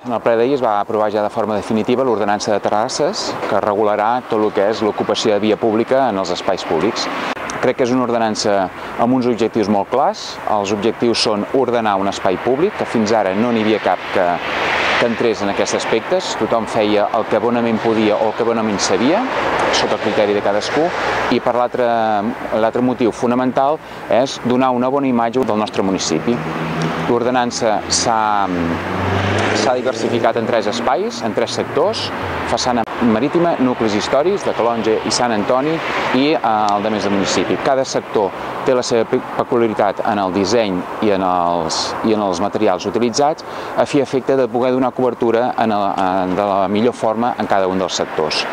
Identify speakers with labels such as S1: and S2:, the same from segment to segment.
S1: En el ple d'ahir es va aprovar ja de forma definitiva l'ordenança de terrasses que regularà tot el que és l'ocupació de via pública en els espais públics. Crec que és una ordenança amb uns objectius molt clars. Els objectius són ordenar un espai públic, que fins ara no n'hi havia cap que entrés en aquests aspectes. Tothom feia el que bonament podia o el que bonament sabia, sota el criteri de cadascú, i per l'altre motiu fonamental és donar una bona imatge del nostre municipi. L'ordenança s'ha diversificat en 3 espais, en 3 sectors: façana marítima, nuclis històrics de Calonge i Sant Antoni i el de més del municipi. Cada sector té la seva peculiaritat en el disseny i en els materials utilitzats, a fi i efecte de poder donar cobertura de la millor forma en cada un dels sectors.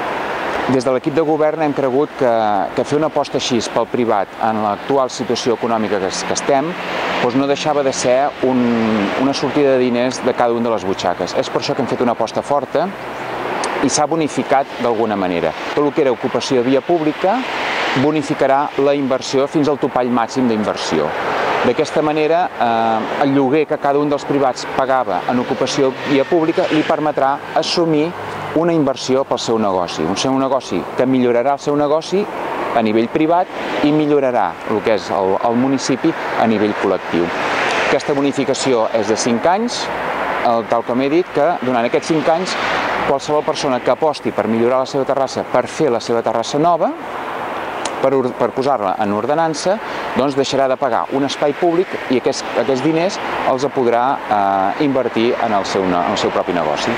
S1: Des de l'equip de govern hem cregut que fer una aposta així pel privat en l'actual situació econòmica que estem no deixava de ser una sortida de diners de cada una de les butxaques. És per això que hem fet una aposta forta i s'ha bonificat d'alguna manera. Tot el que era ocupació de via pública bonificarà la inversió fins al topall màxim d'inversió. D'aquesta manera, el lloguer que cada un dels privats pagava en ocupació de via pública li permetrà assumir una inversió pel seu negoci. Un negoci que millorarà el seu negoci a nivell privat i millorarà el que és el municipi a nivell col·lectiu. Aquesta bonificació és de 5 anys, tal com he dit, que durant aquests 5 anys qualsevol persona que aposti per millorar la seva terrassa, per fer la seva terrassa nova, per posar-la en ordenança, doncs deixarà de pagar un espai públic i aquests diners els podrà invertir en el seu propi negoci.